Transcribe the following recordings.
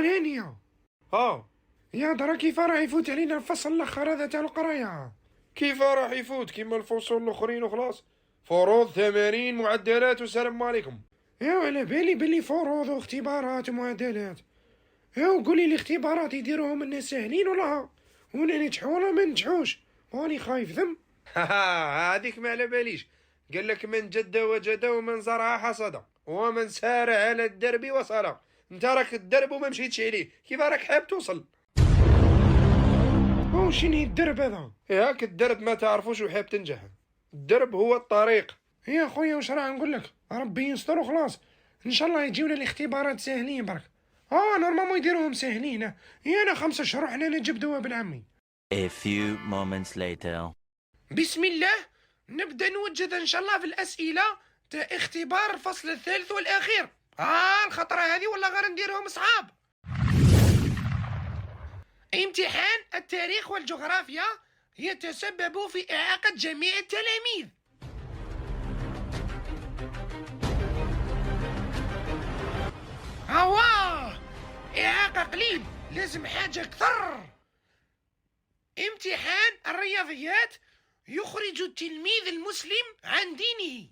هانية. يا درا كيف راح يفوت علينا الفصل الاخر هذا تاع القرايه؟ كيف راح يفوت كيما الفصول الاخرين وخلاص؟ فروض 80 معدلات والسلام عليكم. يا على بالي بلي فروض واختبارات ومعادلات. يا وقولي لي اختبارات يديروهم الناس ساهلين ولا وننجحوا ولا ما ننجحوش؟ ماني خايف ذم. هذيك ما على باليش. قال لك من جد وجد ومن زرع حصد ومن سار على الدرب وصل. انت راك الدرب وما مشيتش عليه، كيف راك حاب توصل؟ شنو الدرب هذا؟ ياك الدرب ما تعرفوش وحاب تنجح. الدرب هو الطريق. يا خويا واش راح نقول لك، ربي يستر وخلاص. ان شاء الله يجيونا الاختبارات ساهلين برك. نورمالمون يديروهم ساهلين. انا 5 شهور حنا نجبدوها بالعمي. A few moments later. بسم الله، نبدا نوجد ان شاء الله في الاسئله تاع اختبار الفصل الثالث والاخير. الخطره هذه ولا غير نديرهم صعاب. امتحان التاريخ والجغرافيا يتسبب في إعاقة جميع التلاميذ. إعاقة قليل، لازم حاجة كثر. امتحان الرياضيات يخرج التلميذ المسلم عن دينه.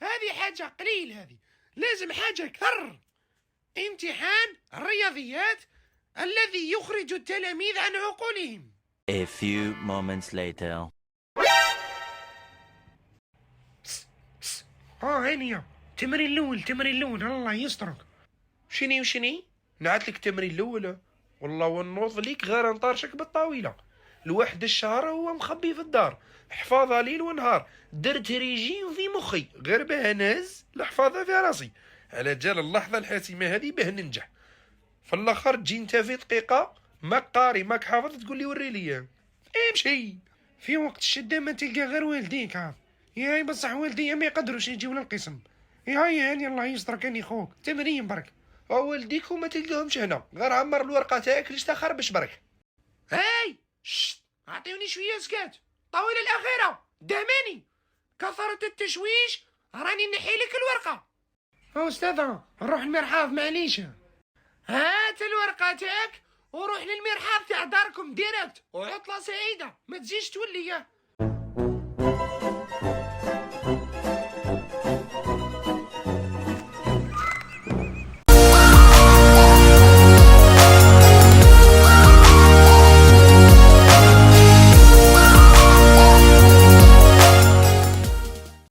هذه حاجة قليل، هذه لازم حاجة كثر. امتحان الرياضيات الذي يخرج التلاميذ عن عقولهم. A few moments later. هانية، التمرين الأول الله يسترك. شني نعت لك التمرين الاول. والله ونوض ليك غير نطرشك بالطاوله. الواحد الشهر هو مخبي في الدار، حفاظه ليل ونهار. درت ريجيم في مخي غير باه نهز الحفاظه في راسي على جال اللحظه الحاسمه هذه باه ننجح. في الاخر تجي انت في دقيقه ماك قاري ماك حافظ تقول لي وري لي. امشي. في وقت الشده ما تلقى غير والديك. ياي بصح والدي ما يقدروش يجيو للقسم. ياي هاني الله يسترك اني خوك، تمرين برك. والديك وما تلقاهمش هنا، غير عمر الورقه تاعك ليش تخربش برك. هاي شت، اعطيوني شويه سكات. الطاوله الاخيره داماني، كثرت التشويش، راني نحيلك الورقه. استاذه نروح المرحاض معليش. هات الورقه تاعك وروح للمرحاض تاع داركم ديريكت، وعطله سعيده ما تزيدش تولي.